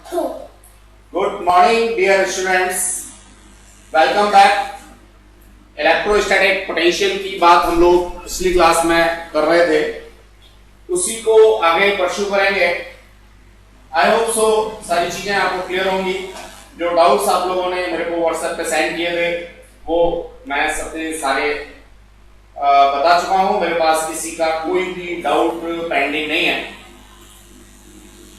Good morning dear students, welcome back. Electrostatic potential की बात हम लोग पिछली क्लास में कर रहे थे, उसी को आगे परस्यू करेंगे। आई होप सो सारी चीजें आपको क्लियर होंगी। जो डाउट्स आप लोगों ने मेरे को व्हाट्सएप पे सेंड किए थे वो मैं सबसे सारे बता चुका हूं। मेरे पास किसी का कोई भी डाउट पेंडिंग नहीं है,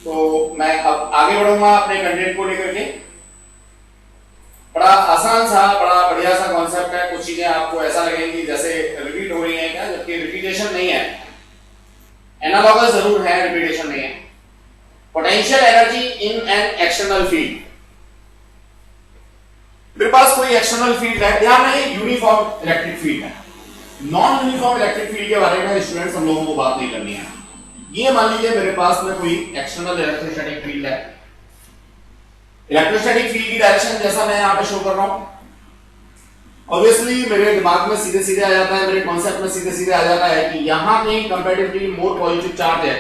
तो मैं अब आगे बढ़ूंगा अपने कंटेंट को लेकर के। बड़ा आसान सा, बड़ा बढ़िया सा कॉन्सेप्ट है। कुछ चीजें आपको ऐसा लगेंगी जैसे रिपीट हो रही हैं क्या, जबकि रिपीटेशन नहीं है, एनालॉगस जरूर है, रिपीटेशन नहीं है। Potential energy in an external field. मेरे पास कोई एक्सटर्नल फील्ड है, ध्यान रहे यूनिफॉर्म इलेक्ट्रिक फील्ड है। नॉन यूनिफॉर्म इलेक्ट्रिक फील्ड के बारे में स्टूडेंट्स हम लोगों को बात नहीं करनी है। ये मान लीजिए मेरे पास में कोई एक्सटर्नल इलेक्ट्रोस्टैटिक फील्ड है। इलेक्ट्रोस्टैटिक फील्ड की डायरेक्शन जैसा मैं यहां पे शो कर रहा हूं, ऑब्वियसली मेरे दिमाग में सीधे सीधे आ जाता है, मेरे कॉन्सेप्ट में सीधे सीधे आ जाता है कि यहां पे कंपैरेटिवली मोर पॉजिटिव चार्ज है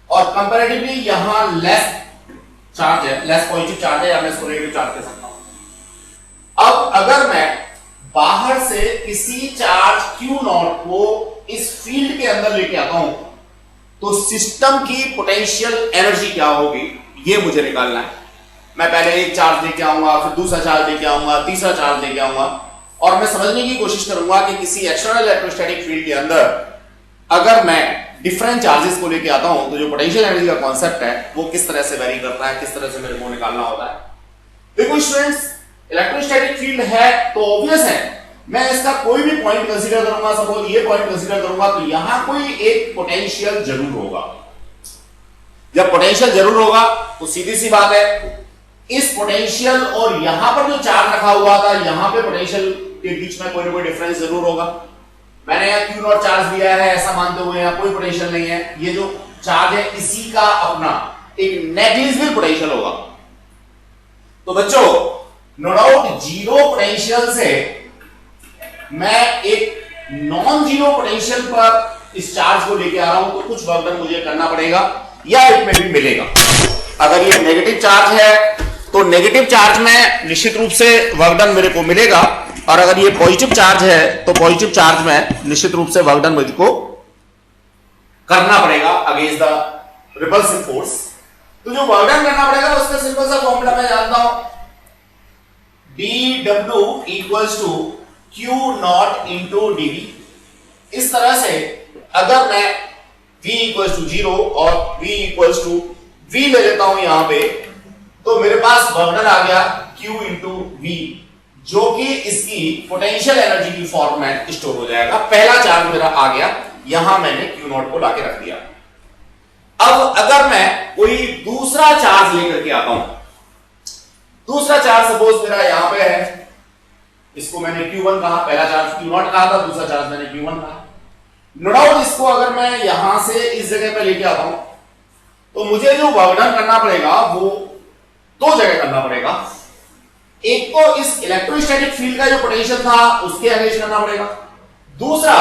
और कंपैरेटिवली यहां लेस चार्ज है, लेस पॉजिटिव चार्ज है, या मैं इसको नेगेटिव चार्ज कह सकता हूं। अब अगर मैं बाहर से किसी चार्ज Q नॉट को इस फील्ड के अंदर लेके आता हूं तो सिस्टम की पोटेंशियल एनर्जी क्या होगी ये मुझे निकालना है। मैं पहले एक चार्ज लेके आऊंगा, फिर दूसरा चार्ज लेके आऊंगा, तीसरा चार्ज लेके आऊंगा, और मैं समझने की कोशिश करूंगा कि किसी एक्सटर्नल इलेक्ट्रोस्टैटिक फील्ड के अंदर अगर मैं डिफरेंट चार्जेस को लेके आता हूं तो जो पोटेंशियल एनर्जी का कॉन्सेप्ट है वो किस तरह से वेरी करता है, किस तरह से मेरे को निकालना होता है। देखो स्टूडेंट्स, इलेक्ट्रोस्टैटिक फील्ड है तो ऑब्वियस है मैं इसका कोई भी पॉइंट कंसीडर करूंगा, सपोज ये पॉइंट कंसीडर करूंगा तो यहां कोई एक पोटेंशियल जरूर होगा। जब पोटेंशियल जरूर होगा तो सीधी सी बात है इस पोटेंशियल और यहां पर जो चार्ज रखा हुआ था यहां पे पोटेंशियल के बीच में कोई ना कोई डिफरेंस जरूर होगा। मैंने यहां Q नॉट चार्ज दिया है ऐसा मानते हुए यहां कोई पोटेंशियल नहीं है। ये जो चार्ज है इसी का अपना एक नेग्लिजिबल पोटेंशियल होगा। तो बच्चों नो डाउट जीरो पोटेंशियल से मैं एक नॉन जीरो पोटेंशियल पर इस चार्ज को लेके आ रहा हूं तो कुछ वर्क डन मुझे करना पड़ेगा या इसमें भी मिलेगा। अगर ये नेगेटिव चार्ज है तो नेगेटिव चार्ज में निश्चित रूप से वर्क डन मेरे को मिलेगा, और अगर ये पॉजिटिव चार्ज है तो पॉजिटिव चार्ज में निश्चित रूप से वर्क डन मुझको करना पड़ेगा अगेंस्ट द रिपल्सिव फोर्स। तो जो वर्क डन करना पड़ेगा उसका सिंपल सा फॉर्मूला मैं जानता हूं, dW equals to Q naught into dV। इस तरह से अगर मैं V इक्वल्स टू 0 और V इक्वल्स टू V ले लेता हूं यहां पे, तो मेरे पास वर्क डन आ गया Q इंटू V, जो कि इसकी पोटेंशियल एनर्जी की फॉर्म में स्टोर हो जाएगा। पहला चार्ज मेरा आ गया, यहां मैंने Q नॉट को लाके रख दिया। अब अगर मैं कोई दूसरा चार्ज लेकर के आता हूं, दूसरा चार्ज सपोज मेरा यहां पे है, इसको मैंने Q1 कहा, पहला चार्ज Q नॉट कहा था, दूसरा चार्ज मैंने Q1 कहा। नो डाउट इसको अगर मैं यहां से इस जगह पे लेके आता हूं तो मुझे जो वर्क डन करना पड़ेगा वो दो जगह करना पड़ेगा। एक तो इस इलेक्ट्रोस्टैटिक फील्ड का जो पोटेंशियल था उसके अगेंस्ट करना पड़ेगा, दूसरा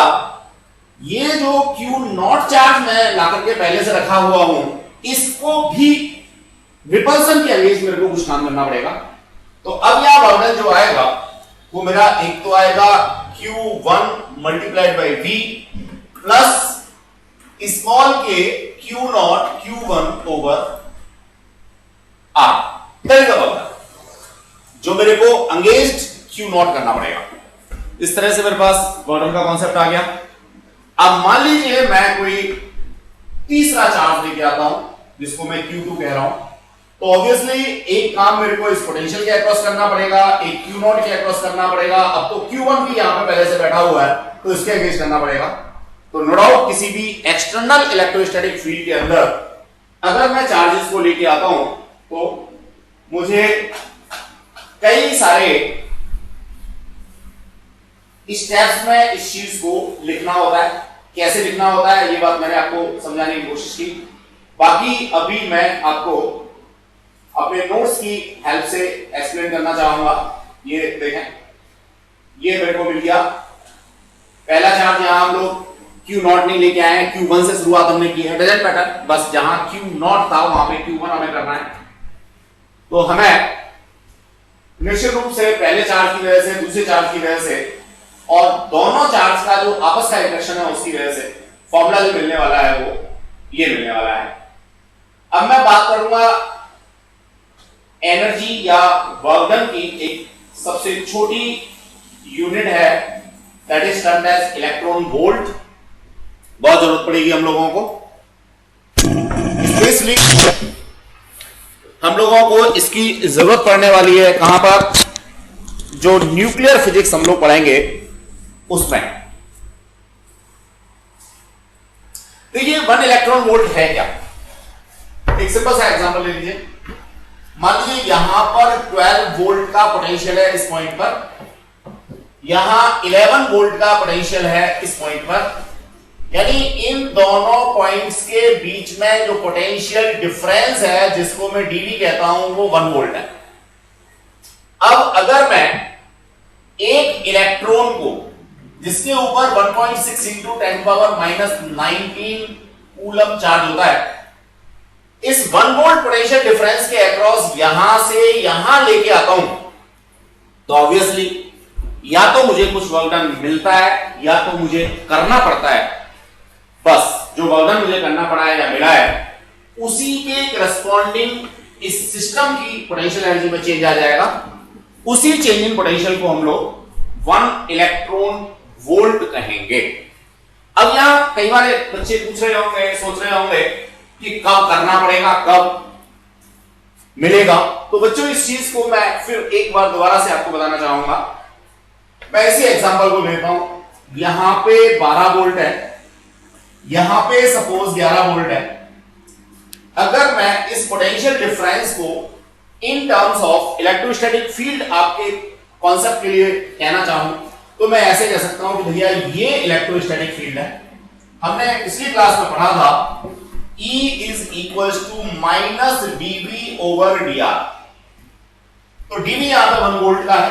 ये जो Q नॉट चार्ज मैं लाकर के पहले से रखा हुआ हूं इसको भी रिपल्सन के अगेंस्ट मेरे को कुछ काम करना पड़ेगा। तो अब यह वर्क डन जो आएगा वो मेरा एक तो आएगा Q1 multiplied by V plus small के Q not Q1 over R, जो मेरे को अगेंस्ट Q नॉट करना पड़ेगा। इस तरह से मेरे पास वर्क डन का कॉन्सेप्ट आ गया। अब मान लीजिए मैं कोई तीसरा चार्ज लेके आता हूं जिसको मैं Q2 कह रहा हूं, तो ऑब्वियसली एक काम मेरे को इस पोटेंशियल के अक्रॉस करना पड़ेगा, एक Q नॉट के अक्रॉस करना पड़ेगा। अब तो Q1 भी यहां पे पहले से बैठा हुआ है तो इसके अगेंस्ट करना पड़ेगा। तो नो डाउट किसी भी एक्सटर्नल इलेक्ट्रोस्टैटिक फील्ड के अंदर अगर मैं चार्जेस को लेके आता हूं तो मुझे कई सारे स्टेप्स में इस चीज को लिखना होता है। कैसे लिखना होता है ये बात मैंने आपको समझाने की कोशिश की, बाकी अभी मैं आपको अपने नोट्स की हेल्प से एक्सप्लेन करना चाहूंगा। ये देखें, ये मेरे को मिल गया पहला चार्ज। यहां हम लोग Q नॉट नहीं लेके आए हैं, Q1 से शुरुआत हमने की है, डजंट मैटर, बस जहां Q नॉट था वहां पे Q1 हमें करना है। तो हमें निश्चित रूप से पहले चार्ज की वजह से, दूसरे चार्ज की वजह से और दोनों चार्ज का जो आपस का इंटरेक्शन है उसकी वजह से फॉर्मूला जो मिलने वाला है वो ये मिलने वाला है। अब मैं बात करूंगा एनर्जी या वर्क डन की एक सबसे छोटी यूनिट है, that is termed as electron volt. बहुत जरूरत पड़ेगी हम लोगों को, इसलिए हम लोगों को इसकी जरूरत पड़ने वाली है कहां पर, जो न्यूक्लियर फिजिक्स हम लोग पढ़ेंगे उसमें। तो ये 1 इलेक्ट्रॉन वोल्ट है क्या? एक सिंपल सा एग्जांपल ले लीजिए। मान लीजिए यहां पर 12 वोल्ट का पोटेंशियल है इस पॉइंट पर, यहां 11 वोल्ट का पोटेंशियल है इस पॉइंट पर, यानी इन दोनों पॉइंट्स के बीच में जो पोटेंशियल डिफरेंस है जिसको मैं डीवी कहता हूं वो 1 वोल्ट है। अब अगर मैं एक इलेक्ट्रॉन को जिसके ऊपर 1.6 इंटू 10⁻⁻19 कूलम चार्ज होता है, इस 1 वोल्ट पोटेंशियल डिफरेंस के अक्रॉस यहां से यहां लेके आता हूं, तो ऑब्वियसली या तो मुझे कुछ वर्क डन मिलता है या तो मुझे करना पड़ता है। बस जो वर्क डन मुझे करना पड़ा है या मिला है उसी के करस्पॉन्डिंग इस सिस्टम की पोटेंशियल एनर्जी में चेंज आ जाएगा। उसी चेंज इन पोटेंशियल को हम लोग 1 इलेक्ट्रॉन वोल्ट कहेंगे। अब यहां कई बार बच्चे पूछ रहे होंगे, सोच रहे होंगे कि कब करना पड़ेगा, कब मिलेगा। तो बच्चों इस चीज को मैं फिर एक बार दोबारा से आपको बताना चाहूंगा। मैं इसी एग्जांपल को लेता हूं। यहां पे 12 वोल्ट है, यहां पे सपोज 11 वोल्ट है। अगर मैं इस पोटेंशियल डिफरेंस को in terms of electrostatic field आपके कॉन्सेप्ट के लिए कहना चाहूं तो मैं ऐसे कह सकता हूं कि भैया ये इलेक्ट्रोस्टैटिक फील्ड है। हमने पिछली क्लास में पढ़ा था E is equals to minus dV over dr। तो dV यहां पे 1 वोल्ट का है,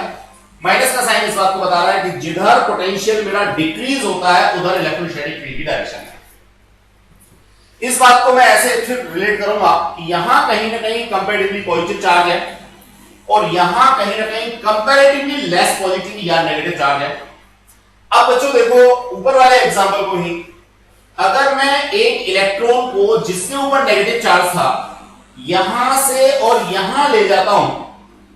माइनस का साइन इस बात को बता रहा है कि जिधर पोटेंशियल मेरा डिक्रीज होता है उधर इलेक्ट्रोस्टैटिक फील्ड की डायरेक्शन है। इस बात को मैं ऐसे फिर रिलेट करूंगा कि यहां कहीं ना कहीं कंपैरेटिवली पॉजिटिव चार्ज है और यहां कहीं ना कहीं कंपैरेटिवली लेस पॉजिटिव या नेगेटिव चार्ज है। अब बच्चों देखो ऊपर वाले एग्जांपल को ही, अगर मैं एक इलेक्ट्रॉन को जिसके ऊपर नेगेटिव चार्ज था यहां से और यहां ले जाता हूं,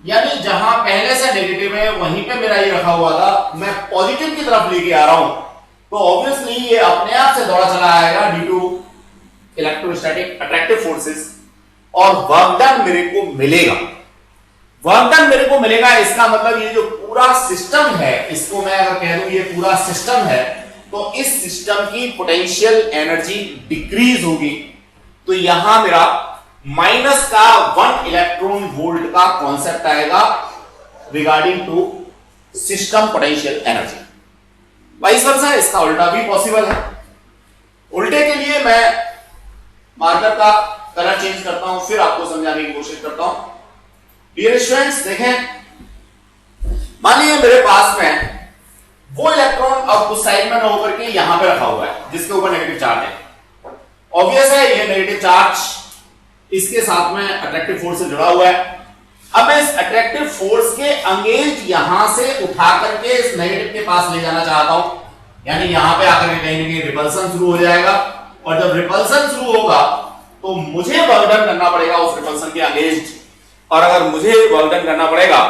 यानी जहां पहले से नेगेटिव है वहीं पे मेरा ये रखा हुआ था, मैं पॉजिटिव की तरफ लेके आ रहा हूं, तो ऑब्वियसली ये अपने आप से दौड़ा चला आएगा due to electrostatic attractive forces और वर्क डन मेरे को मिलेगा। वर्क डन मेरे को मिलेगा, इसका मतलब ये जो पूरा सिस्टम है, इसको मैं अगर कह दूं ये पूरा सिस्टम है, तो इस सिस्टम की पोटेंशियल एनर्जी डिक्रीज होगी। तो यहां मेरा माइनस का 1 इलेक्ट्रॉन वोल्ट का कॉन्सेप्ट आएगा regarding to system potential energy. Vice versa इसका उल्टा भी पॉसिबल है। उल्टे के लिए मैं मार्कर का कलर चेंज करता हूं, फिर आपको समझाने की कोशिश करता हूं। डियर स्टूडेंट्स देखें, मान लीजिए मेरे पास में वो इलेक्ट्रॉन अब उस साइड में ना होकर के यहां पे रखा हुआ है जिसके ऊपर नेगेटिव चार्ज है। ऑब्वियस है ये नेगेटिव चार्ज इसके साथ में अट्रैक्टिव फोर्स से जुड़ा हुआ है। अब मैं इस अट्रैक्टिव फोर्स के अगेंस्ट यहां से उठा करके इस नेगेटिव के पास ले जाना चाहता हूं, यानी यहां पे आकर के कहीं ना कहीं रिपल्सन शुरू हो जाएगा और जब रिपल्सन शुरू होगा तो मुझे वर्क डन करना पड़ेगा उस रिपल्सन के अगेंस्ट, और अगर मुझे वर्क डन करना पड़ेगा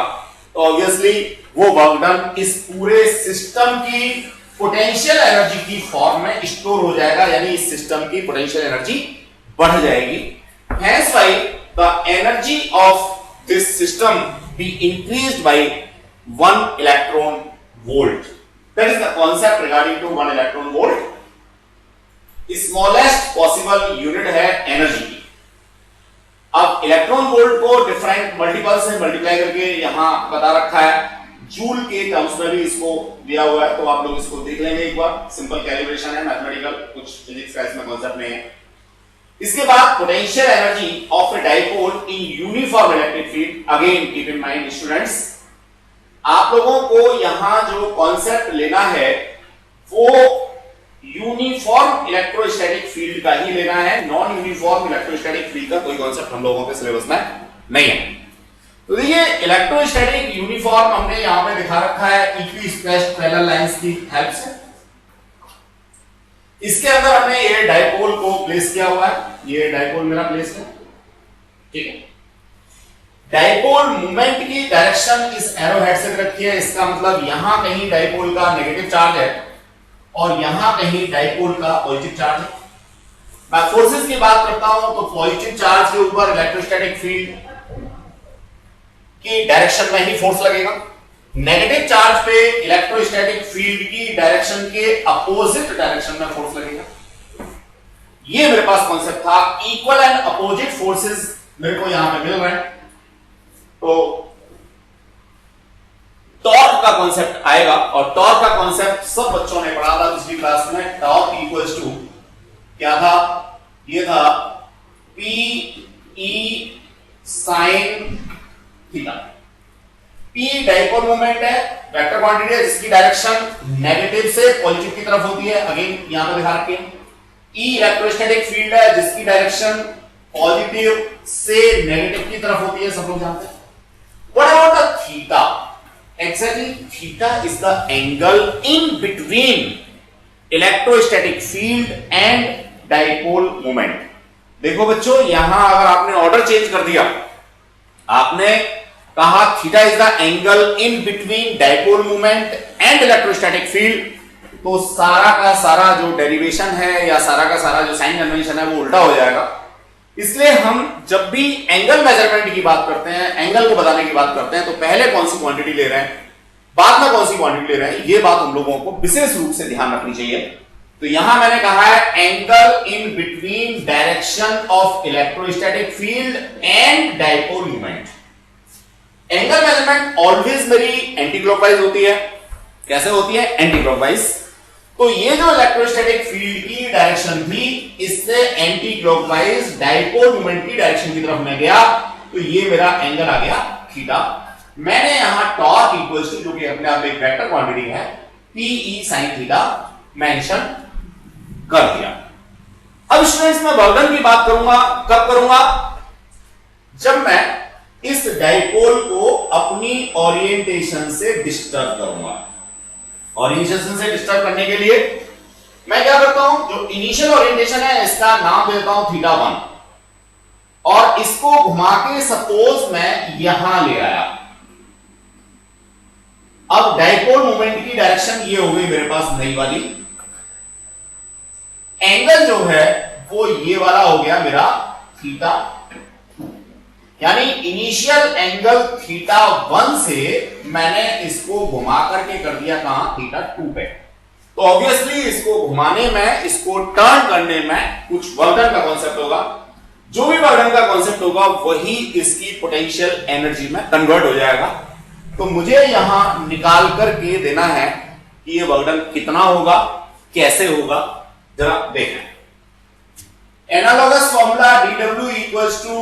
तो ऑब्वियसली वो वर्क डन इस पूरे सिस्टम की पोटेंशियल एनर्जी की फॉर्म में स्टोर हो जाएगा, यानी इस सिस्टम की पोटेंशियल एनर्जी बढ़ जाएगी। Hence why the energy of this system be increased by 1 electron volt. That is the concept regarding to 1 electron volt. Smallest possible unit है एनर्जी की। अब इलेक्ट्रॉन वोल्ट को डिफरेंट मल्टीपल से multiply करके यहां बता रखा है, जूल के टर्म्स में भी इसको दिया हुआ है, तो आप लोग इसको देख लेंगे एक बार। सिंपल कैलिब्रेशन है, मैथमेटिकल, कुछ फिजिक्स का इसमें कॉन्सेप्ट नहीं है। इसके बाद potential energy of a dipole in uniform electric field. Again keep in mind students, आप लोगों को यहां जो कॉन्सेप्ट लेना है वो यूनिफॉर्म इलेक्ट्रोस्टैटिक फील्ड का ही लेना है। नॉन यूनिफॉर्म इलेक्ट्रोस्टैटिक फील्ड का कोई कॉन्सेप्ट हम लोगों के सिलेबस में नहीं है। तो देखिए इलेक्ट्रोस्टैटिक यूनिफॉर्म हमने यहां पे दिखा रखा है इक्वी स्पेस्ड पैरेलल लाइंस की हेल्प से। इसके अंदर हमने ये डाइपोल को प्लेस किया हुआ है, ये डाइपोल मेरा प्लेस है, ठीक है। डाइपोल मूवमेंट की डायरेक्शन इस एरो हेड से रखी है, इसका मतलब यहां कहीं डाइपोल का नेगेटिव चार्ज है और यहां कहीं डाइपोल का पॉजिटिव चार्ज है। मैं फोर्सेस की बात करता हूं तो पॉजिटिव चार्ज के ऊपर इलेक्ट्रोस्टैटिक फील्ड की डायरेक्शन में ही फोर्स लगेगा, नेगेटिव चार्ज पे इलेक्ट्रोस्टैटिक फील्ड की डायरेक्शन के अपोजिट डायरेक्शन में फोर्स लगेगा। ये मेरे पास कॉन्सेप्ट था, इक्वल एंड अपोजिट फोर्सेस मेरे को यहां पे मिल रहे हैं। तो टॉर्क का कॉन्सेप्ट आएगा और टॉर्क का कॉन्सेप्ट सब बच्चों ने पढ़ा था पिछली क्लास में। टॉर्क इक्वल्स टू क्या था, ये था P E sine theta. P dipole moment है, वेक्टर क्वांटिटी है जिसकी डायरेक्शन नेगेटिव से पॉजिटिव की तरफ होती है, अगेन यहां पर दिखा रखी है। ई इलेक्ट्रोस्टैटिक फील्ड है जिसकी डायरेक्शन पॉजिटिव से नेगेटिव की तरफ होती है, सब लोग जानते हैं। What about the theta? Exactly theta is the angle in between electrostatic field and dipole moment. देखो बच्चों, यहां अगर आपने ऑर्डर चेंज कर दिया, आपने कहा theta is the angle in between dipole moment and electrostatic field, तो सारा का सारा जो डेरिवेशन है या सारा का सारा जो साइन कन्वेंशन है वो उल्टा हो जाएगा। इसलिए हम जब भी एंगल मेजरमेंट की बात करते हैं, एंगल को बताने की बात करते हैं, तो पहले कौन सी क्वांटिटी ले रहे हैं, बाद में कौन सी क्वांटिटी ले रहे हैं, ये बात हम लोगों को विशेष रूप से ध्यान रखनी चाहिए। तो यहां मैंने कहा है angle in between direction of electrostatic field and dipole moment. Angle measurement always मेरी एंटी क्लॉकवाइज होती है। कैसे होती है? Anti clockwise. तो ये जो इलेक्ट्रोस्टैटिक फील्ड की डायरेक्शन थी, इससे एंटी क्लॉकवाइज डाइपोल मोमेंट की डायरेक्शन की तरफ मैं गया, तो ये मेरा एंगल आ गया थीटा। मैंने यहां टॉर्क इक्वल्स टू, जो कि अपने आप एक वेक्टर क्वांटिटी है, P E sine theta mention कर दिया। अब स्टूडेंट्स मैं वर्गन की बात करूंगा, कब करूंगा? जब मैं इस डाइपोल को अपनी ओरिएंटेशन से डिस्टर्ब करूंगा। ओरिएंटेशन से डिस्टर्ब करने के लिए मैं क्या करता हूं, जो इनिशियल ओरिएंटेशन है इसका नाम देता हूं थीटा 1 और इसको घुमा के सपोज मैं यहां ले आया। अब डाइपोल मोमेंट की डायरेक्शन ये हो गई मेरे पास नई वाली, एंगल जो है वो ये वाला हो गया मेरा थीटा, यानी इनिशियल एंगल थीटा 1 से मैंने इसको घुमा करके कर दिया कहां, थीटा 2 पे। तो ऑब्वियसली इसको घुमाने में, इसको टर्न करने में कुछ वर्डन का कॉन्सेप्ट होगा। जो भी वर्डन का कॉन्सेप्ट होगा वही इसकी पोटेंशियल एनर्जी में कन्वर्ट हो जाएगा। तो मुझे यहां निकाल करके देना है कि ये वर्डन कितना होगा, कैसे होगा, जरा देखें। Analogous formula dw equals to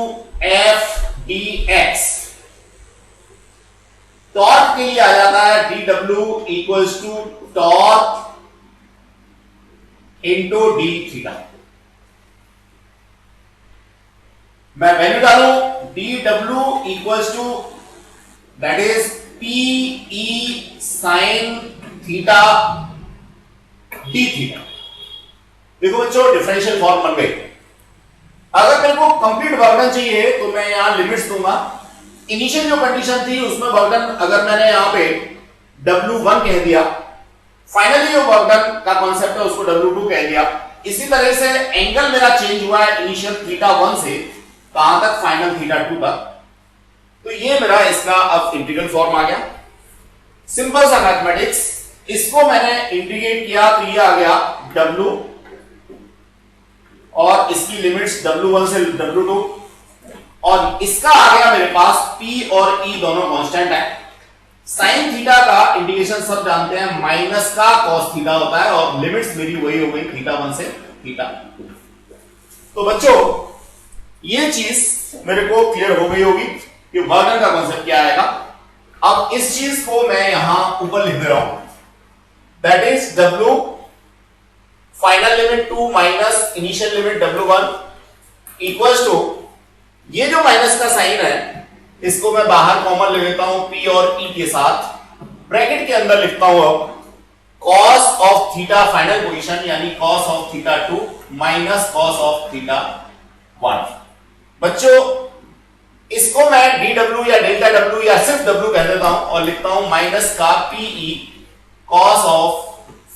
F dx। Torque के लिए आ जाता है dw equals to torque into d theta. मैं वैल्यू डालू dw equals to that is P E sine theta d theta. देखो बच्चों, डिफरेंशियल फॉर्म बन गई। अगर मेरे को कंप्लीट वर्गन चाहिए तो मैं यहां लिमिट्स दूंगा। इनिशियल जो कंडीशन थी उसमें वर्गन अगर मैंने यहां पे W1 कह दिया, फाइनली जो वर्गन का कॉन्सेप्ट है उसको W2 कह दिया। इसी तरह से एंगल मेरा चेंज हुआ है इनिशियल थीटा 1 से कहां तक, फाइनल थीटा 2 तक। तो ये मेरा इसका अब इंटीग्रल फॉर्म आ गया, सिंपल सा मैथमेटिक्स। इसको मैंने इंटीग्रेट किया तो ये आ गया W और इसकी लिमिट्स W1 से W2 और इसका आ गया मेरे पास P और E दोनों कांस्टेंट है। साइन थीटा का इंटीग्रेशन सब जानते हैं, माइनस का कॉस थीटा होता है और लिमिट्स मेरी वही हो गई थीटा 1 से थीटा 2। तो बच्चों ये चीज मेरे को क्लियर हो गई होगी कि वर्गन का कॉन्सेप्ट क्या आएगा। अब इस चीज को मैं यहां ऊपर लिख दे रहा हूं, that is W final limit 2 minus initial limit W1 equals to, ये जो माइनस का साइन है इसको मैं बाहर कॉमन ले लेता हूं P और E के साथ, ब्रैकेट के अंदर लिखता हूं अब cos of theta final position यानी cos of theta 2 minus cos of theta 1। बच्चों इसको मैं dw या डेल्टा w या सिर्फ w कह देता हूं और लिखता हूं माइनस का Pe cos of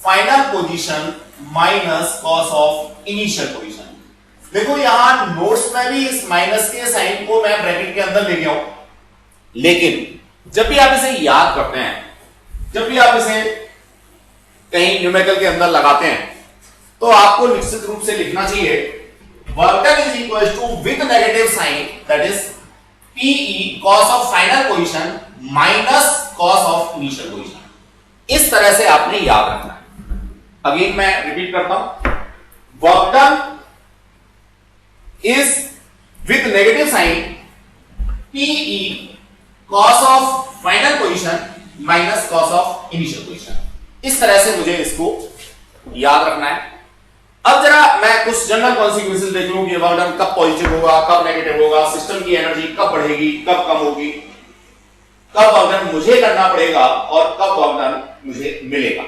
final position minus cos of initial position. देखो यहां नोट्स में भी इस माइनस के साइन को मैं ब्रैकेट के अंदर ले गया हूं, लेकिन जब भी आप इसे याद करते हैं, जब भी आप इसे कहीं न्यूमेरिकल के अंदर लगाते हैं, तो आपको निश्चित रूप से लिखना चाहिए work done is equal to with negative sign that is Pe cos of final position minus cos of initial position. इस तरह से आपने याद रखना है। अगेन मैं रिपीट करता हूं, work done is with negative sign Pe cos of final position minus cos of initial position। इस तरह से मुझे इसको याद रखना है। अब जरा मैं कुछ जनरल कॉन्सिक्वेंसेस देख लूं कि वर्क डन कब पॉजिटिव होगा, कब नेगेटिव होगा, सिस्टम की एनर्जी कब बढ़ेगी, कब कम होगी, कब वर्क डन मुझे करना पड़ेगा और कब वर्क डन मुझे मिलेगा।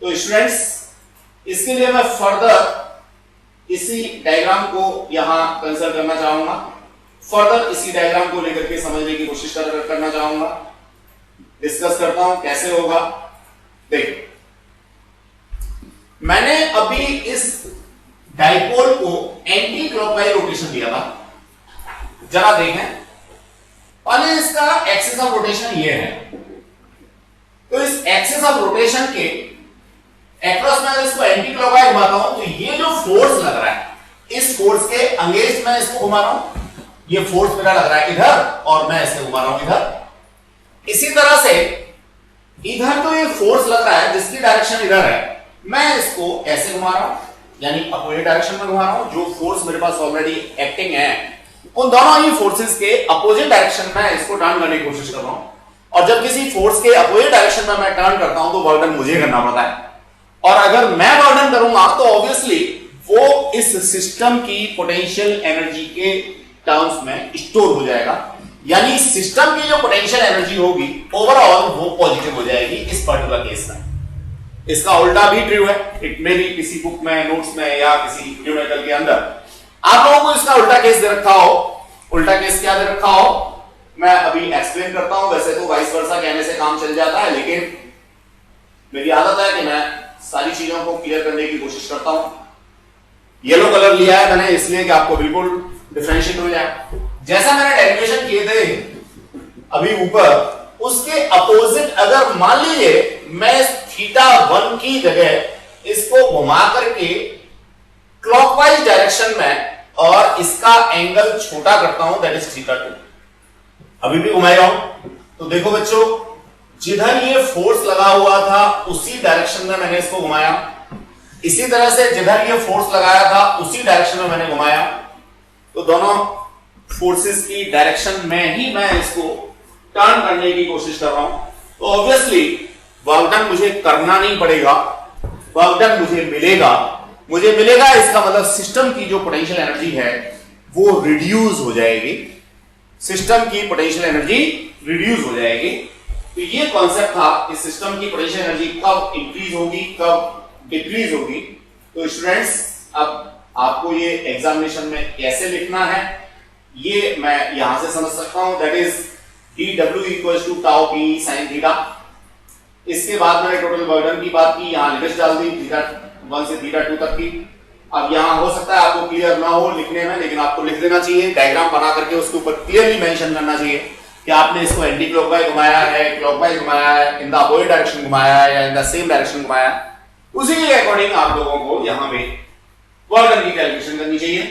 तो स्टूडेंट्स इसके लिए मैं फर्दर इसी डायग्राम को यहां कंसल्ट करना चाहूंगा, फर्दर इसी डायग्राम को लेकर के समझने की कोशिश करना चाहूंगा, डिस्कस करता हूं कैसे होगा। देखिए मैंने अभी इस डाइपोल को एंटी क्लॉकवाइज रोटेशन दिया था, जरा देखें। पहले इसका एक्सिस ऑफ रोटेशन ये है, तो इस एक्सिस ऑफ रोटेशन के एक्रॉस में इसको एंटी क्लॉकवाइज घुमाता हूं तो ये जो फोर्स लग रहा है, इस फोर्स के अगेंस्ट मैं इसको घुमा रहा हूं, ये फोर्स मेरा लग रहा है इधर और मैं इसे घुमा रहा हूं इधर। इसी तरह से इधर तो ये फोर्स लग रहा है जिसकी डायरेक्शन इधर है, मैं इसको ऐसे घुमा रहा हूं यानी अपोजिट डायरेक्शन में घुमा रहा हूं। जो फोर्स मेरे पास ऑलरेडी एक्टिंग है उन दोनों ही फोर्सेस के अपोजिट डायरेक्शन में इसको टर्न करने की कोशिश कर रहा हूं, और जब किसी फोर्स के अपोजिट डायरेक्शन में मैं टर्न करता हूं तो वर्क डन मुझे करना पड़ता है, और अगर मैं वर्क डन करूंगा तो ऑब्वियसली वो इस सिस्टम की पोटेंशियल एनर्जी के टर्म्स में स्टोर हो जाएगा, यानी सिस्टम की जो पोटेंशियल एनर्जी होगी ओवरऑल वो पॉजिटिव हो जाएगी इस पर्टिकुलर केस में। इसका उल्टा भी ट्रू है, इट मे बी किसी बुक में, नोट्स में या किसी न्यूमेरिकल के अंदर आप लोगों को इसका उल्टा केस दे रखा हो। उल्टा केस क्या दे रखा हो मैं अभी एक्सप्लेन करता हूं। वैसे तो वाइस वर्सा कहने से काम चल जाता है, लेकिन मेरी आदत है कि मैं सारी चीजों को क्लियर करने की कोशिश करता हूं। येलो कलर लिया है मैंने इसलिए कि आपको बिल्कुल डिफरेंशिएट हो जाए। जैसा मैंने डेरिवेशन किए थे अभी ऊपर, उसके अपोजिट अगर मान लीजिए मैं थीटा 1 की जगह इसको घुमा करके क्लॉकवाइज डायरेक्शन में और इसका एंगल छोटा करता हूं दैट इज थीटा 2, अभी भी घुमा रहा हूं तो देखो बच्चों जिधर ये फोर्स लगा हुआ था उसी डायरेक्शन में मैंने इसको घुमाया, इसी तरह से जिधर ये फोर्स लगाया था उसी डायरेक्शन में मैंने घुमाया, तो दोनों फोर्सेस की डायरेक्शन में ही मैं इसको टर्न करने की कोशिश कर रहा हूं। तो ऑब्वियसली वर्क डन मुझे करना नहीं पड़ेगा, वर्क डन मुझे मिलेगा। इसका मतलब सिस्टम की जो पोटेंशियल एनर्जी है वो रिड्यूस हो जाएगी, सिस्टम की पोटेंशियल एनर्जी रिड्यूस हो जाएगी। तो ये कॉन्सेप्ट था कि सिस्टम की पोटेंशियल एनर्जी कब इंक्रीज होगी कब डिक्रीज होगी। तो स्टूडेंट्स अब आपको ये एग्जामिनेशन में कैसे लिखना है ये मैं यहां से समझ सकता हूं, that is dw equals to tau p sin theta. इसके बाद मैंने टोटल वर्क डन की बात की, यहां लिमिट्स डाल दी थीटा 1 से थीटा 2 तक की। अब यहां हो सकता है आपको क्लियर ना हो लिखने में, लेकिन आपको लिख देना चाहिए, डायग्राम बना करके उसके ऊपर क्लियरली मेंशन करना चाहिए कि आपने इसको एंटी क्लॉकवाइज घुमाया है, क्लॉकवाइज घुमाया है, इन द अपोजिट डायरेक्शन घुमाया है या इन द सेम डायरेक्शन घुमाया है। उसी के अकॉर्डिंग आप लोगों को यहां पे वर्क डन की कैलकुलेशन करनी चाहिए।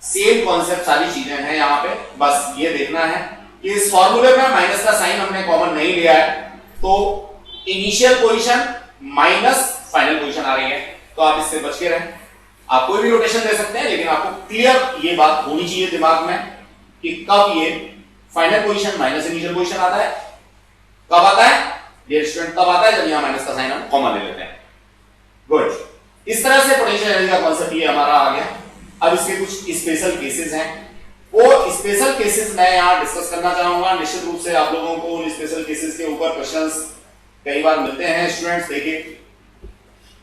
सेम कॉन्सेप्ट सारी चीजें हैं यहां पे, बस ये देखना है कि इस फॉर्मूले में माइनस का साइन हमने कॉमन नहीं लिया है, तो initial position minus final position आ रही है, तो आप इससे बच के रहें। आप कोई भी रोटेशन दे सकते हैं, लेकिन आपको क्लियर ये बात होनी चाहिए दिमाग में कि कब ये final position minus initial position आता है, कब आता है डियर स्टूडेंट, तब आता है जब यहां माइनस का साइन हम कॉमन ले लेते हैं। गुड, इस तरह से पोटेंशियल एनर्जी का कांसेप्ट ये हमारा आ गया। अब इसके कुछ स्पेशल केसेस हैं वो स्पेशल केसेस मैं यहाँ डिस्कस करना चाहूंगा। निश्चित रूप से आप लोगों को उन स्पेशल केसेस के ऊपर क्वेश्चंस कई बार मिलते हैं। स्टूडेंट्स देखिए,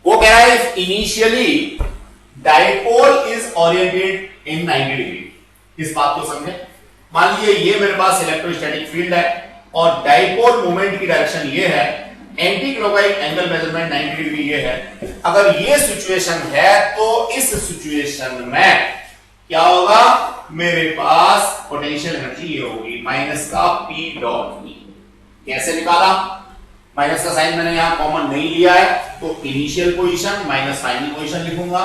वो कह रहा है initially dipole is oriented in 90 degree. इस बात को समझे। मान लीजिए ये मेरे पास इलेक्ट्रोस्टैटिक फील्ड है और डाइपोल मोमेंट की डायरेक्शन ये है, anti clockwise angle measurement 90 degree ये है। अगर ये सिचुएशन है तो इस सिचुएशन में क्या होगा, मेरे पास पोटेंशियल एनर्जी ये होगी माइनस का पी डॉट ई। कैसे निकाला, माइनस का साइन मैंने यहां कॉमन नहीं लिया है तो initial position minus final position लिखूंगा।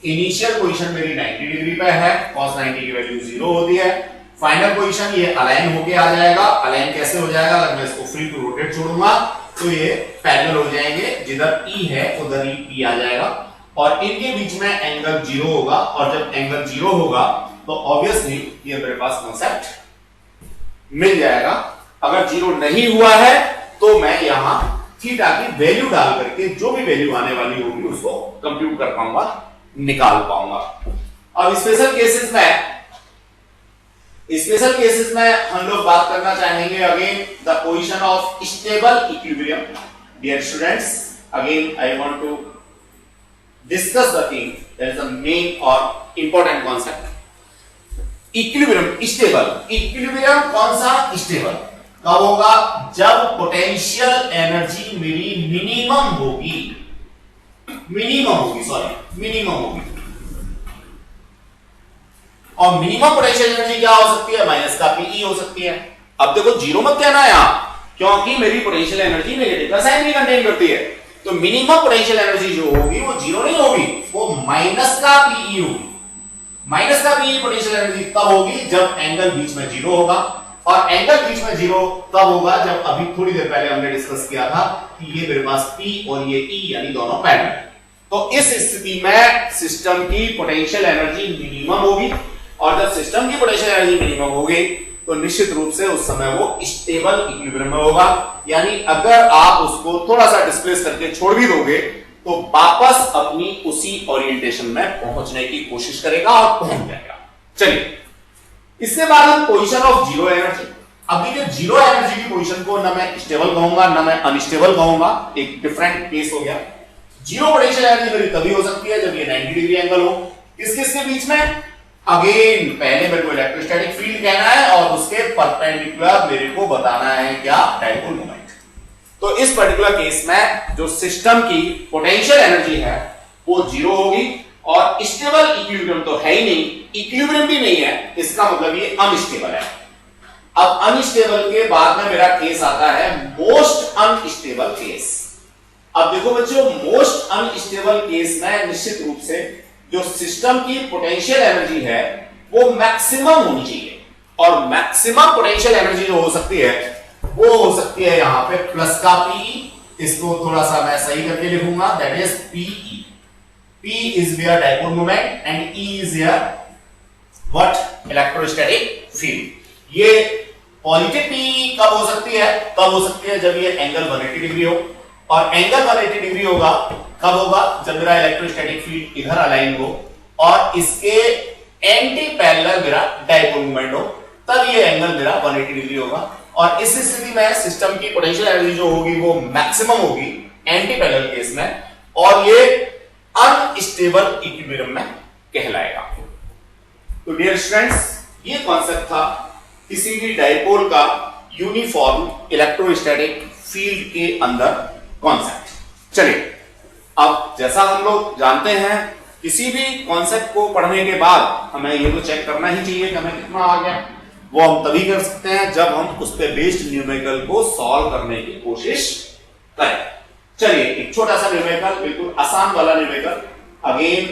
इनिशियल पोजीशन मेरी 90 डिग्री पे है, cos 90 की वैल्यू 0 होती है। फाइनल पोजीशन ये अलाइन होके आ जाएगा। अलाइन कैसे हो जाएगा, अगर मैं इसको फ्री टू रोटेट छोड़ूंगा तो ये पैरेलल हो जाएंगे, जिधर ई है उधर ही पी आ जाएगा और इनके बीच में एंगल 0 होगा। और जब एंगल 0 होगा तो ऑब्वियसली ये मेरे पास कॉन्सेप्ट मिल जाएगा। अगर 0 नहीं हुआ है तो मैं यहां थीटा की वैल्यू डाल करके जो भी वैल्यू आने वाली होगी उसको कंप्यूट कर पाऊंगा, निकाल पाऊंगा। अब स्पेशल केसेस में हम लोग बात करना चाहेंगे again the position of stable equilibrium. Dear students, again I want to discuss the thing that is the main और important concept. Equilibrium stable. Equilibrium कौन सा स्टेबल कब होगा, जब पोटेंशियल एनर्जी मेरी मिनिमम होगी। और मिनिमम पोटेंशियल एनर्जी क्या हो सकती है, माइनस का पीई हो सकती है। अब देखो 0 मत कहना है यहां, क्योंकि मेरी पोटेंशियल एनर्जी नेगेटिव का साइन भी कंटेन करती है। तो मिनिमम पोटेंशियल एनर्जी जो होगी वो 0 नहीं होगी, वो माइनस का पीई होगी। माइनस का पीई पोटेंशियल एनर्जी तब होगी जब एंगल बीच में 0 होगा। और एंगल बीच में 0 तब होगा जब अभी थोड़ी देर पहले हमने डिस्कस किया था कि ये मेरे पास P और ये E यानी दोनों पैरेलल। तो इस स्थिति में सिस्टम की पोटेंशियल एनर्जी मिनिमम होगी और जब सिस्टम की पोटेंशियल एनर्जी मिनिमम होगी तो निश्चित रूप से उस समय वो स्टेबल इक्विलिब्रियम में होगा। यानी अगर आप उसको थोड़ा सा डिस्प्लेस करके छोड़ भी दोगे तो वापस अपनी उसी ओरिएंटेशन में पहुंचने की कोशिश करेगा और पहुंच जाएगा। चलिए, इसके बाद हम पोजीशन ऑफ जीरो एनर्जी। अब देखिए जीरो एनर्जी की पोजीशन को ना मैं स्टेबल कहूंगा ना मैं अनस्टेबल कहूंगा, एक डिफरेंट केस हो गया। जीरो पोटेंशियल एनर्जी मेरी तभी हो सकती है जब ये 90 डिग्री एंगल हो। किसके बीच में, अगेन पहले मेरे को इलेक्ट्रोस्टैटिक फील्ड कहना है और उसके परपेंडिकुलर मेरे को बताना है क्या, डाइपोल मोमेंट। तो इस पर्टिकुलर केस में जो सिस्टम की पोटेंशियल एनर्जी है वो जीरो होगी और स्टेबल इक्विलिब्रियम तो है ही नहीं, इक्विलिब्रियम भी नहीं है, इसका मतलब ये अनस्टेबल है। अब अनस्टेबल के बाद में मेरा केस आता है मोस्ट अनस्टेबल केस। अब देखो बच्चों, मोस्ट अनस्टेबल केस में निश्चित रूप से जो सिस्टम की पोटेंशियल एनर्जी है वो मैक्सिमम होनी चाहिए और मैक्सिमम पोटेंशियल एनर्जी जो हो सकती है वो हो सकती है यहां पे प्लस का पी। इसको थोड़ा सा मैं सही करके लिखूंगा, that is PE. P is where dipole moment and E is where what, electrostatic field। ये पॉजिटिव P कब हो सकती है, कब हो सकती है जब ये एंगल 180 डिग्री हो और एंगल 180 डिग्री होगा कब होगा, जब मेरा इलेक्ट्रोस्टैटिक फील्ड इधर अलाइन हो और इसके एंटी पैरेलल मेरा डाइपोल मोमेंट हो, तब ये एंगल मेरा 180 डिग्री होगा। और इस स्थिति में सिस्टम की पोटेंशियल एनर्जी जो होगी वो मैक्सिमम होगी एंटी पैरेलल केस में और ये अनस्टेबल इक्विलिब्रियम में कहलाएगा। तो डियर स्टूडेंट्स, ये कॉन्सेप्ट था किसी भी डाइपोल का यूनिफॉर्म इलेक्ट्रोस्टैटिक फील्ड के अंदर कॉन्सेप्ट। चलिए, अब जैसा हम लोग जानते हैं किसी भी कॉन्सेप्ट को पढ़ने के बाद हमें ये तो चेक करना ही चाहिए कि हमें कितना आ गया। वो हम तभी कर सकते हैं जब हम उस पे बेस्ड न्यूमेरिकल को सॉल्व करने की कोशिश करें। चलिए, एक छोटा सा न्यूमेरिकल, बिल्कुल आसान वाला numerical. Again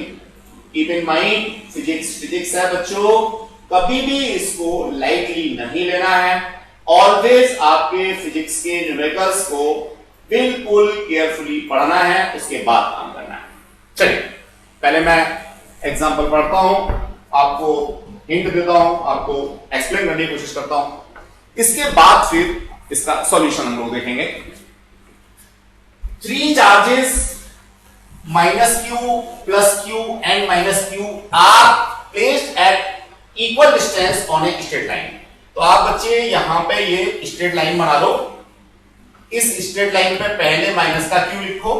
keep in mind physics है बच्चों, कभी भी इसको लाइटली नहीं लेना है। ऑलवेज आपके फिजिक्स के न्यूमेरिकल्स को बिल्कुल केयरफुली पढ़ना है, उसके बाद काम करना है। चलिए, पहले मैं एग्जांपल पढ़ता हूं, आपको हिंट देता हूं, आपको एक्सप्लेन करने की कोशिश करता हूं, इसके बाद फिर इसका सॉल्यूशन हम लोग देखेंगे। 3 charges minus q plus q and minus q are placed at equal distance on a straight line. तो आप बच्चे यहां पे ये स्ट्रेट लाइन बना लो, इस स्ट्रेट लाइन पे पहले माइनस का क्यू लिखो,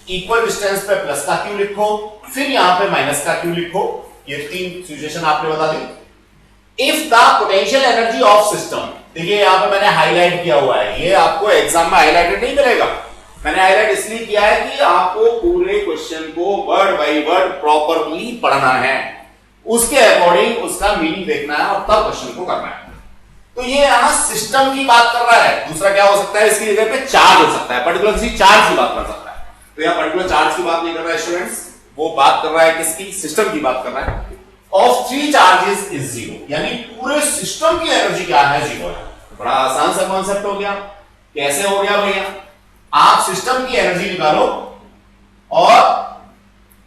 इक्वल डिस्टेंस पे प्लस का क्यू लिखो, फिर यहां पे माइनस का क्यू लिखो। ये 3 सिचुएशन आपने बता दी। If the potential energy of system, देखिए यहां पे मैंने हाईलाइट किया हुआ है, ये आपको एग्जाम में हाईलाइटेड नहीं मिलेगा। मैंने हाईलाइट इसलिए किया है कि आपको पूरे क्वेश्चन को वर्ड बाय वर्ड प्रॉपरली पढ़ना है, उसके अकॉर्डिंग उसका मीनिंग देखना है और तब क्वेश्चन को करना है। तो ये यहां सिस्टम की बात कर रहा है, दूसरा क्या हो सकता है इसकी जगह पे चार्ज हो सकता है, पर्टिकुलर किसी चार्ज की बात कर सकता है। तो यहां पर्टिकुलर चार्ज की बात नहीं कर रहा है स्टूडेंट्स, वो बात कर रहा है किसकी, सिस्टम की बात कर रहा है। ऑफ 3 चार्जेस इज 0, यानी पूरे सिस्टम की एनर्जी क्या है, 0 है। बड़ा आसान सा कॉन्सेप्ट हो गया। कैसे हो गया भैया, आप सिस्टम की एनर्जी निकालो और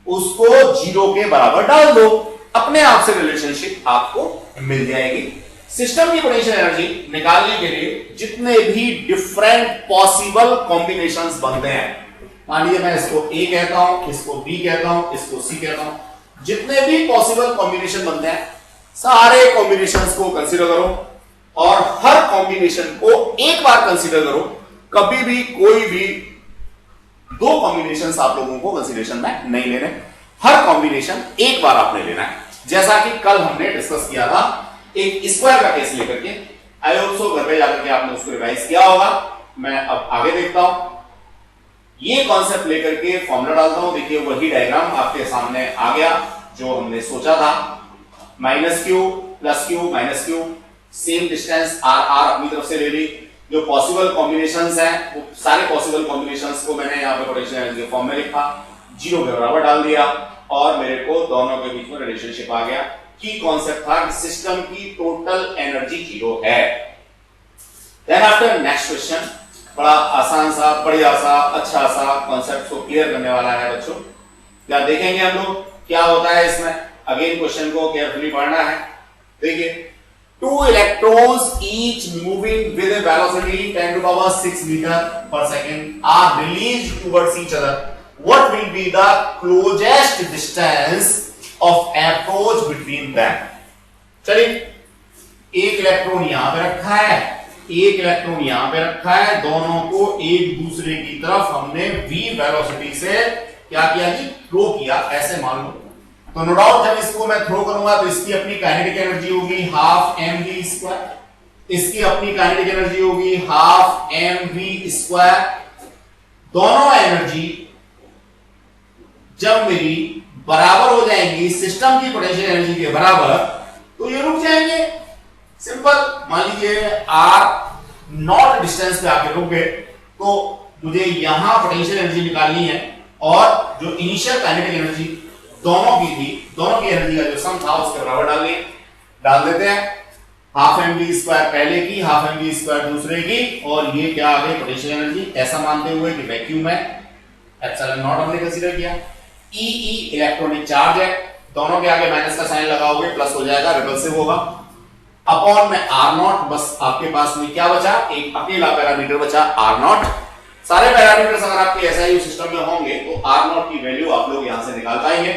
उसको 0 के बराबर डाल दो, अपने आप से रिलेशनशिप आपको मिल जाएगी। सिस्टम की पोटेंशियल एनर्जी निकालने के लिए जितने भी डिफरेंट पॉसिबल कॉम्बिनेशंस बनते हैं, मान लीजिए मैं इसको ए कहता हूं, इसको बी कहता हूं, इसको सी कहता हूं, जितने भी पॉसिबल कॉम्बिनेशन बनते हैं सारे कॉम्बिनेशंस को कंसीडर करो और हर कॉम्बिनेशन को एक बार कंसीडर करो। कभी भी कोई भी 2 कॉम्बिनेशंस आप लोगों को कंसीडरेशन में नहीं लेने, हर कॉम्बिनेशन एक बार आपने लेना है। जैसा कि कल हमने डिस्कस किया था एक स्क्वायर का केस लेकर के, आई होप सो घर पे जाकर के आपने उसको रिवाइज किया होगा। मैं अब आगे देखता हूं, ये कॉन्सेप्ट लेकर के फॉर्मूला डालता हूं। देखिए वही डायग्राम आपके सामने आ गया जो हमने सोचा था, minus Q plus Q minus Q, same distance r r अपनी तरफ से ले ली। जो पॉसिबल कॉम्बिनेशंस हैं वो सारे पॉसिबल कॉम्बिनेशंस को मैंने यहाँ पे पोटेंशियल एनर्जी के फॉर्म में लिखा, 0 के बराबर डाल दिया और मेरे को दोनों के बीच में रिलेशनशिप आ गया। की कॉन्सेप्ट था कि सिस्टम की टोटल एनर्जी 0 है। देन आफ्टर नेक्स्ट क्वेश्चन, बड़ा आसान सा, बढ़िया सा, अच्छा सा कॉन्सेप्ट को क्लियर करने वाला है बच्चों। क्या देखेंगे हम लोग क्या होता है इसमें, अगेन क्वेश्चन को केयरफुली पढ़ना है। देखिए 2 electrons each moving with a velocity 10 to the power 6 meter per second are released towards each other. What will be the closest distance of approach between them? चलिए, एक इलेक्ट्रॉन यहां पे रखा है, एक इलेक्ट्रॉन यहां पे रखा है, दोनों को एक दूसरे की तरफ हमने v वेलोसिटी से क्या किया जी, थ्रो किया, ऐसे मान लो। तो नो डाउट जब इसको मैं थ्रो करूंगा तो इसकी अपनी काइनेटिक एनर्जी होगी हाफ mv², इसकी अपनी काइनेटिक एनर्जी होगी हाफ mv²। दोनों एनर्जी जब मेरी बराबर हो जाएंगी सिस्टम की पोटेंशियल एनर्जी के बराबर, तो ये रुक जाएंगे। सिंपल, मान लीजिए r नॉट डिस्टेंस पे आके रुक गए, तो मुझे यहां पोटेंशियल एनर्जी निकालनी है और जो इनिशियल काइनेटिक एनर्जी दोनों की थी, दोनों की एनर्जी का जो सम था उसके बराबर डाल देते हैं। हाफ mv² पहले की, हाफ mv² दूसरे की, और ये क्या आ गई पोटेंशियल एनर्जी, ऐसा मानते हुए कि वैक्यूम है, एप्सिलॉन नॉट हमने कंसीडर किया। e इलेक्ट्रॉनिक चार्ज है, दोनों के आगे माइनस का साइन लगाओगे प्लस हो जाएगा, रिपल्सिव होगा, अपॉन में r0। बस आपके पास में क्या बचा, एक अकेला पैरामीटर बचा r0। सारे पैरामीटर्स अगर आपके एसआईयू सिस्टम में होंगे तो r0 की वैल्यू आप लोग यहां से निकाल पाएंगे।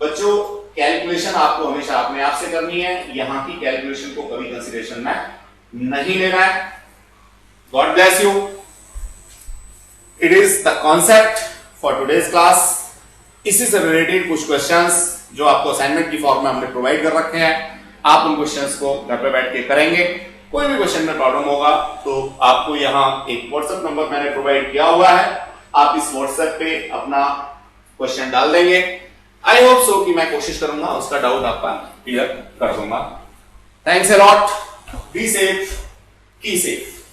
बच्चों कैलकुलेशन आपको हमेशा अपने आप से करनी है, यहां की कैलकुलेशन को कभी कंसीडरेशन में नहीं लेना है। God bless you. It is the concept for today's class. इसी से रिलेटेड कुछ क्वेश्चंस जो आपको असाइनमेंट की फॉर्म में हमने प्रोवाइड कर रखे हैं, आप उन क्वेश्चंस को घर पे बैठ के करेंगे। कोई भी क्वेश्चन में प्रॉब्लम होगा तो आपको यहाँ एक व्हाट्सएप नंबर मैंने प्रोवाइड किया हुआ है, आप इस व्हाट्सएप पे अपना क्वेश्चन डाल देंगे। आई होप सो कि मैं कोशिश करूंगा उसका डाउट आपका क्लियर कर दूंगा। Thanks a lot, be safe, की सेफ।